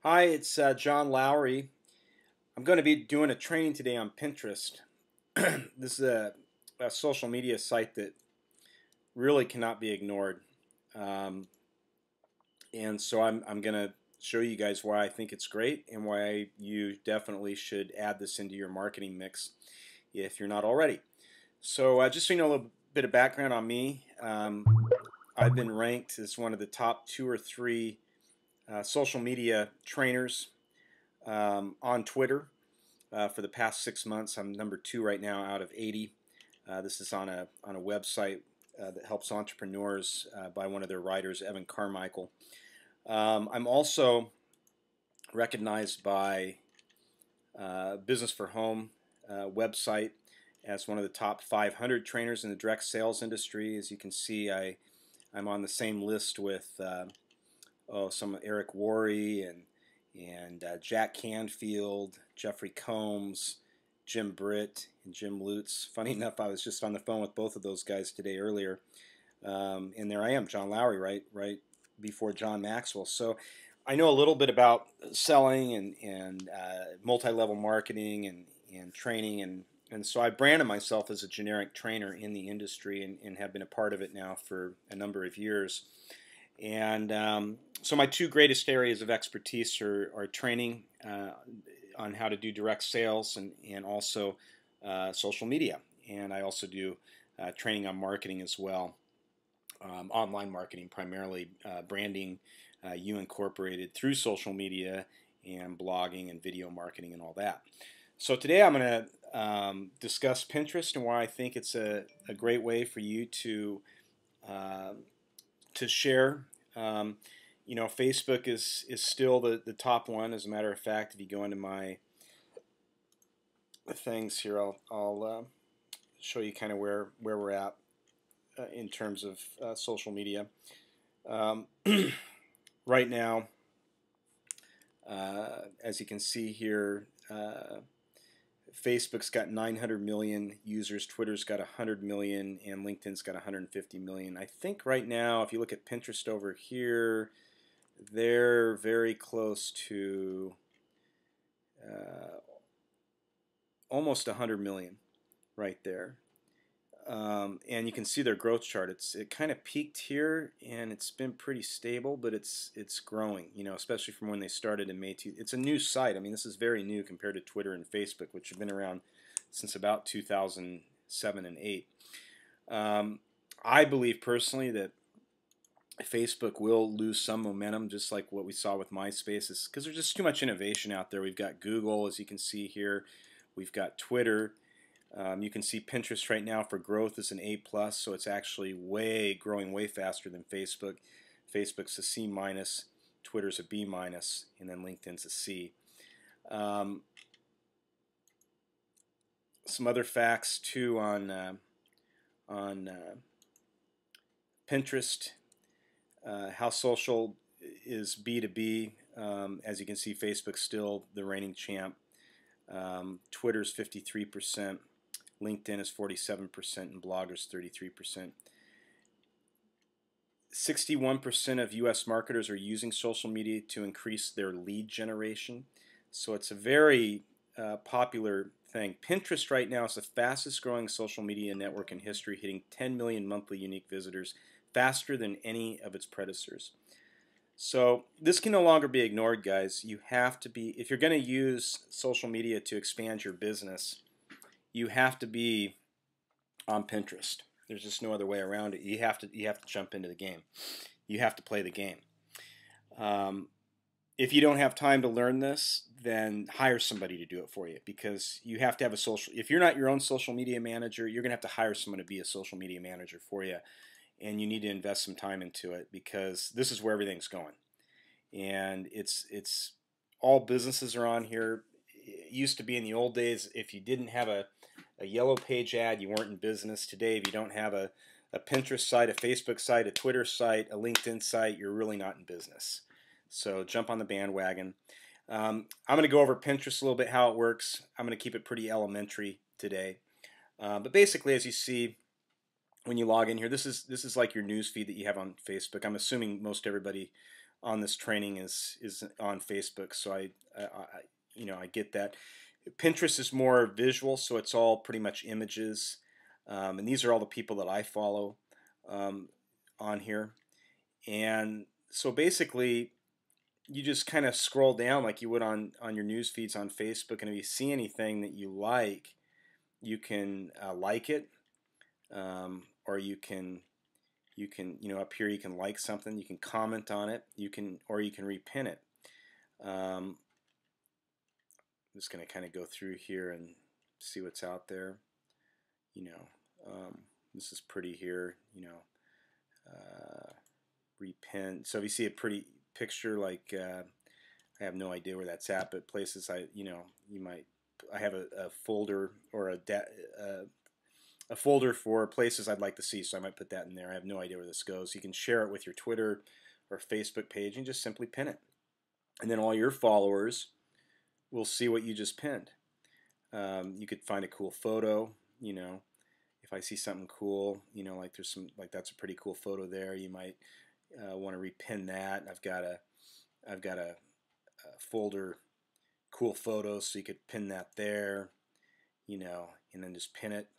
Hi, it's John Lowry. I'm going to be doing a training today on Pinterest. This is a social media site that really cannot be ignored. Um, and so I'm going to show you guys why I think it's great and why you definitely should add this into your marketing mix if you're not already. So just so you know a little bit of background on me, I've been ranked as one of the top two or three social media trainers on Twitter. For the past 6 months. I'm number two right now out of 80. This is on a website that helps entrepreneurs by one of their writers, Evan Carmichael. I'm also recognized by Business for Home website as one of the top 500 trainers in the direct sales industry. As you can see, I'm on the same list with some Eric Worre and Jack Canfield, Jeffrey Combs, Jim Britt, and Jim Lutz. Funny enough, I was just on the phone with both of those guys today earlier, and there I am, John Lowry, right before John Maxwell. So I know a little bit about selling and multi-level marketing and training and so I branded myself as a generic trainer in the industry and have been a part of it now for a number of years. And so my two greatest areas of expertise are training on how to do direct sales and also social media. And I also do training on marketing as well, online marketing primarily, branding you incorporated through social media and blogging and video marketing and all that. So today I'm going to discuss Pinterest and why I think it's a great way for you uh, to share. Um, Facebook is still the top one. As a matter of fact, if you go into my things here, I'll show you kind of where we're at in terms of social media. Um, right now, as you can see here, Facebook's got 900 million users, Twitter's got 100 million, and LinkedIn's got 150 million. I think right now, if you look at Pinterest over here, they're very close to uh, almost 100 million right there. And you can see their growth chart. It kind of peaked here, and it's been pretty stable, but it's growing. Especially from when they started in May. It's a new site. I mean, this is very new compared to Twitter and Facebook, which have been around since about 2007 and 8. I believe personally that Facebook will lose some momentum, just like what we saw with MySpace, because there's just too much innovation out there. We've got Google, as you can see here. We've got Twitter. You can see Pinterest right now for growth is an A+, so it's actually growing way faster than Facebook. Facebook's a C-, Twitter's a B-, and then LinkedIn's a C. Some other facts too on Pinterest. How social is B2B. As you can see, Facebook's still the reigning champ. Twitter's 53%. LinkedIn is 47%, and Blogger's 33%. 61% of U.S. marketers are using social media to increase their lead generation. So it's a very popular thing. Pinterest right now is the fastest growing social media network in history, hitting 10 million monthly unique visitors, faster than any of its predecessors. So this can no longer be ignored, guys. You have to be, if you're going to use social media to expand your business, you have to be on Pinterest. There's just no other way around it. You have to jump into the game. You have to play the game. If you don't have time to learn this, then hire somebody to do it for you, because you have to have a social. If you're not your own social media manager, you're gonna have to hire someone to be a social media manager for you, and you need to invest some time into it, because this is where everything's going, and it's all businesses are on here. It used to be in the old days, if you didn't have a yellow page ad, you weren't in business. Today, if you don't have a Pinterest site, a Facebook site, a Twitter site, a LinkedIn site, you're really not in business. So jump on the bandwagon. I'm going to go over Pinterest a little bit, how it works. I'm going to keep it pretty elementary today. But basically, as you see when you log in here, this is like your news feed that you have on Facebook. I'm assuming most everybody on this training is on Facebook, so I get that. Pinterest is more visual, so it's all pretty much images, and these are all the people that I follow on here. And so basically, you just kind of scroll down like you would on your news feeds on Facebook, and if you see anything that you like, you can like it, or you can up here you can like something, you can comment on it, or you can repin it. I'm just going to kind of go through here and see what's out there. This is pretty here. Repin. So if you see a pretty picture, like I have no idea where that's at, but places I have a folder or a folder for places I'd like to see, so I might put that in there. I have no idea where this goes. You can share it with your Twitter or Facebook page and just simply pin it, and then all your followers will see what you just pinned. You could find a cool photo. If I see something cool, like there's some, like that's a pretty cool photo there, you might want to repin that. I've got a folder, cool photos, so you could pin that there, and then just pin it.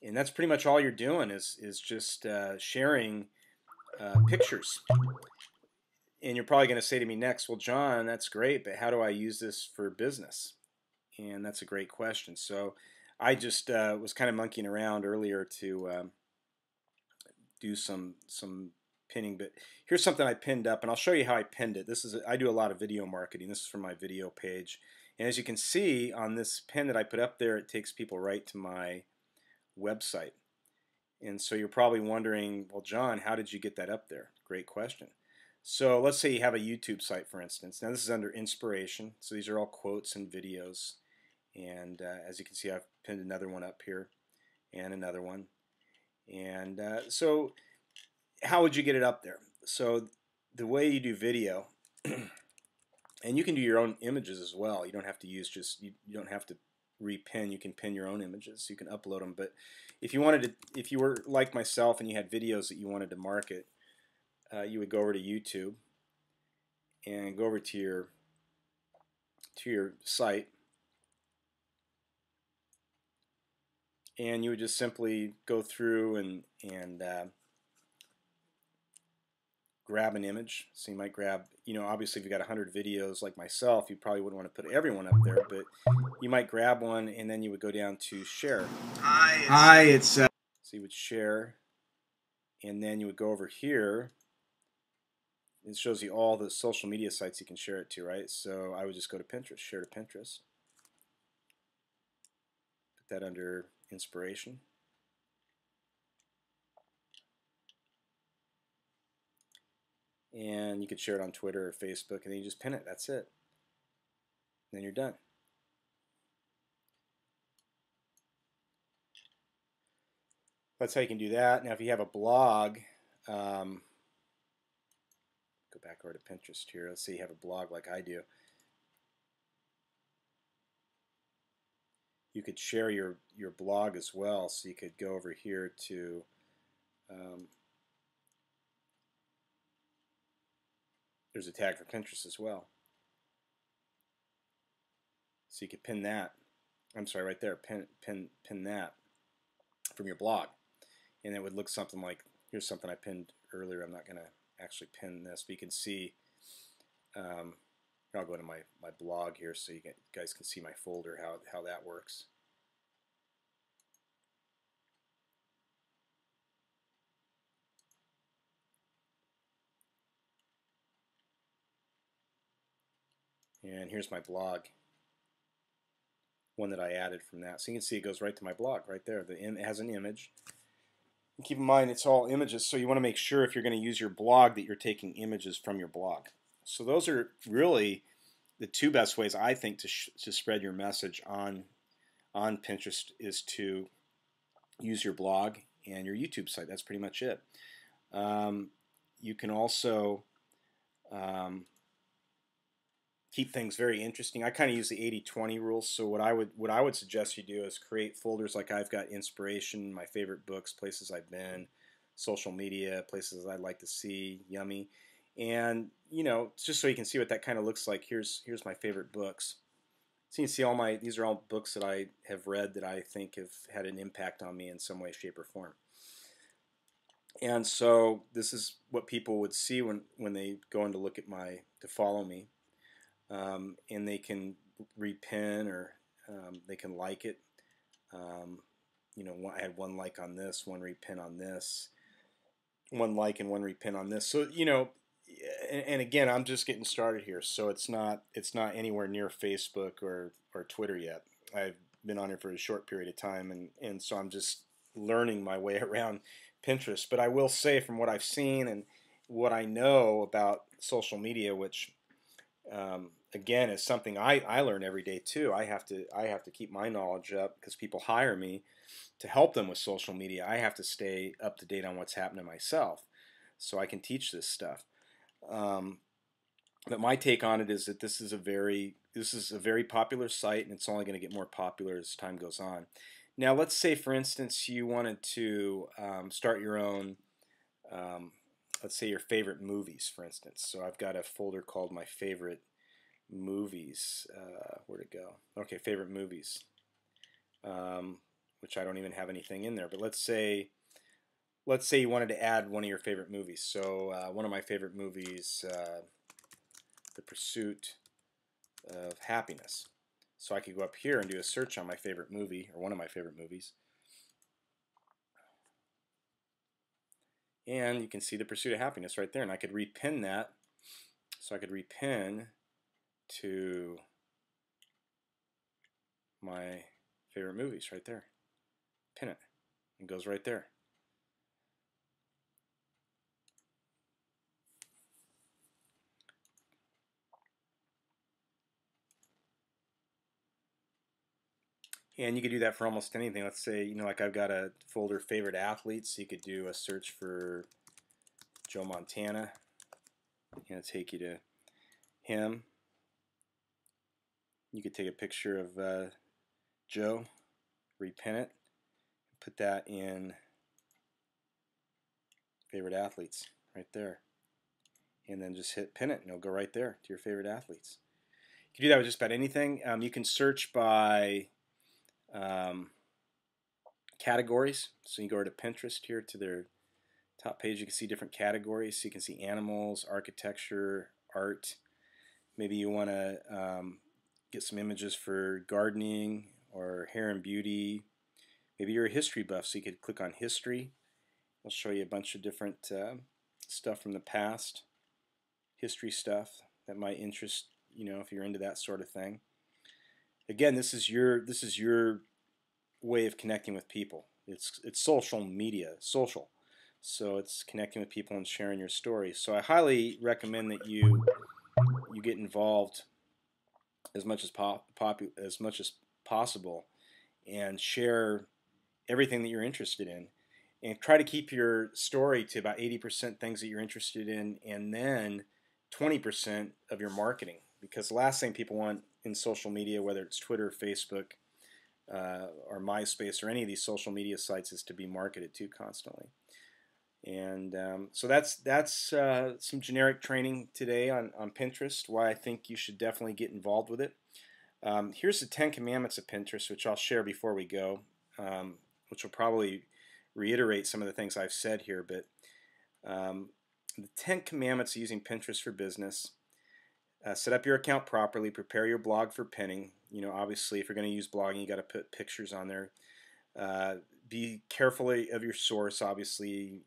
And that's pretty much all you're doing is just sharing pictures. And you're probably going to say to me next, well, John, that's great, but how do I use this for business? And that's a great question. So I just was kind of monkeying around earlier to do some pinning, but here's something I pinned up, and I'll show you how I pinned it. I do a lot of video marketing. This is from my video page, and as you can see on this pin that I put up there, it takes people right to my website. And so you're probably wondering, well, John, how did you get that up there? Great question. So let's say you have a YouTube site, for instance. Now this is under inspiration, so these are all quotes and videos. And as you can see, I've pinned another one up here and another one. And so how would you get it up there? So the way you do video, and you can do your own images as well. You don't have to use you don't have to repin. You can pin your own images. You can upload them. But if you were like myself and you had videos that you wanted to market, you would go over to YouTube and go over to your site, and you would just simply go through and grab an image. So you might grab, obviously if you got 100 videos like myself, you probably wouldn't want to put everyone up there, but you might grab one, and then you would go down to share. So you would share, and then you would go over here. It shows you all the social media sites you can share it to, right? So I would just go to Pinterest, share to Pinterest. Put that under inspiration. And you could share it on Twitter or Facebook, and then you just pin it. That's it. And then you're done. That's how you can do that. Now if you have a blog, go back over to Pinterest here. Let's say you have a blog like I do. You could share your blog as well. So you could go over here to there's a tag for Pinterest as well. So you could pin that. I'm sorry, right there. Pin that from your blog, and it would look something like, here's something I pinned earlier. I'm not going to actually pin this, but you can see. I'll go to my blog here so you guys can see my folder, how that works. And here's my blog, one that I added from that. So you can see it goes right to my blog right there. It has an image. And keep in mind, it's all images, so you want to make sure if you're going to use your blog that you're taking images from your blog. So those are really the two best ways, I think, to spread your message on Pinterest, is to use your blog and your YouTube site. That's pretty much it. You can also keep things very interesting. I kind of use the 80-20 rule. So what I would suggest you do is create folders like I've got: inspiration, my favorite books, places I've been, social media, places I'd like to see, yummy. And just so you can see what that kind of looks like, here's my favorite books. So you can see these are all books that I have read that I think have had an impact on me in some way, shape, or form. And so this is what people would see when they go in to look at to follow me. And they can repin, or they can like it. I had one like on this, one repin on this, one like and one repin on this. So and again, I'm just getting started here, so it's not anywhere near Facebook or Twitter yet. I've been on it for a short period of time, and so I'm just learning my way around Pinterest. But I will say, from what I've seen and what I know about social media, which again is something I learn every day too. I have to keep my knowledge up because people hire me to help them with social media. I have to stay up to date on what's happening myself, so I can teach this stuff. But my take on it is that this is a very popular site, and it's only going to get more popular as time goes on. Now, let's say, for instance, you wanted to start your own. Let's say your favorite movies, for instance. So I've got a folder called My Favorite Movies. Where'd it go? Okay, favorite movies. Which I don't even have anything in there. But let's say you wanted to add one of your favorite movies. So one of my favorite movies, The Pursuit of Happiness. So I could go up here and do a search on my favorite movie, or one of my favorite movies. And you can see The Pursuit of Happiness right there. And I could repin that. So I could repin to my favorite movies right there. Pin it. It goes right there. And you could do that for almost anything. Let's say, like I've got a folder favorite athletes. So you could do a search for Joe Montana. It'll take you to him. You could take a picture of Joe, repin it, put that in favorite athletes right there. And then just hit pin it, and it'll go right there to your favorite athletes. You can do that with just about anything. You can search by categories. So you go to Pinterest here to their top page. You can see different categories. So you can see animals, architecture, art. Maybe you want to get some images for gardening or hair and beauty. Maybe you're a history buff, so you could click on history. I'll show you a bunch of different stuff from the past, history stuff that might interest if you're into that sort of thing. Again, this is your way of connecting with people. It's social media, social. So it's connecting with people and sharing your story. So I highly recommend that you get involved as much as possible and share everything that you're interested in, and try to keep your story to about 80% things that you're interested in, and then 20% of your marketing, because the last thing people want in social media, whether it's Twitter, Facebook, or MySpace, or any of these social media sites, is to be marketed to constantly. And so that's some generic training today on Pinterest, why I think you should definitely get involved with it. Here's the 10 Commandments of Pinterest, which I'll share before we go, which will probably reiterate some of the things I've said here. But the 10 Commandments of using Pinterest for business: set up your account properly, prepare your blog for pinning. Obviously, if you're going to use blogging, you got to put pictures on there. Be careful of your source. Obviously,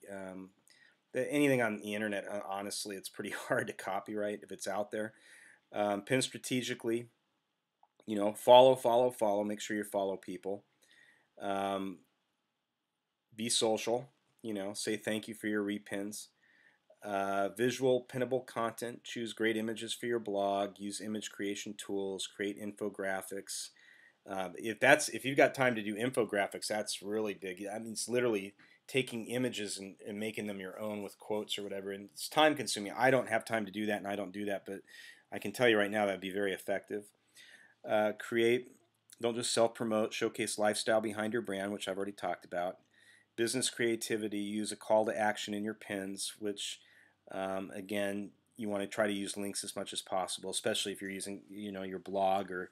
anything on the internet, honestly, it's pretty hard to copyright if it's out there. Pin strategically. Follow. Make sure you follow people. Be social. Say thank you for your repins. Visual pinnable content. Choose great images for your blog. Use image creation tools. Create infographics. If you've got time to do infographics, that's really big. I mean, it's literally taking images and making them your own with quotes or whatever. And it's time consuming. I don't have time to do that, and I don't do that, but I can tell you right now that'd be very effective. Don't just self-promote. Showcase lifestyle behind your brand, which I've already talked about. Business creativity. Use a call to action in your pins, which again, you want to try to use links as much as possible, especially if you're using your blog or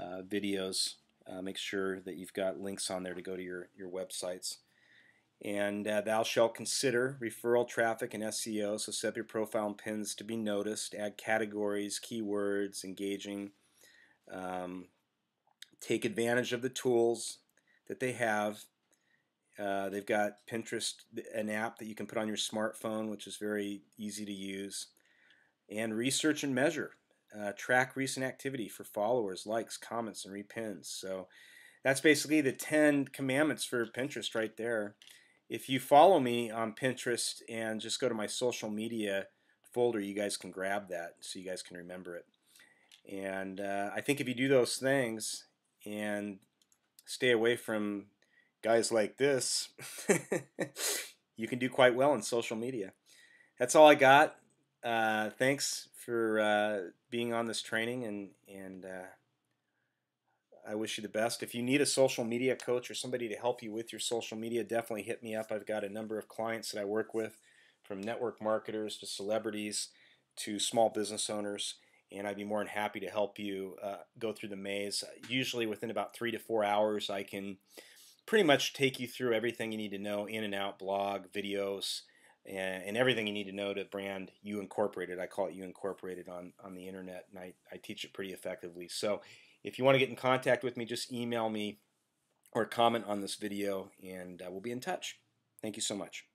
videos. Make sure that you've got links on there to go to your websites. And thou shalt consider referral traffic and SEO. So set up your profile and pins to be noticed. Add categories, keywords, engaging. Take advantage of the tools that they have. They've got Pinterest, an app that you can put on your smartphone, which is very easy to use. And research and measure. Track recent activity for followers, likes, comments, and repins. So that's basically the 10 commandments for Pinterest right there. If you follow me on Pinterest and just go to my social media folder, you guys can grab that so you guys can remember it. And I think if you do those things and stay away from guys like this, you can do quite well in social media. That's all I got. Thanks for being on this training, and I wish you the best. If you need a social media coach or somebody to help you with your social media, definitely hit me up. I've got a number of clients that I work with, from network marketers to celebrities to small business owners, and I'd be more than happy to help you go through the maze. Usually within about 3 to 4 hours, I can pretty much take you through everything you need to know, in and out, blog, videos, and everything you need to know to brand You Incorporated. I call it You Incorporated on the internet, and I teach it pretty effectively. So if you want to get in contact with me, just email me or comment on this video, and we'll be in touch. Thank you so much.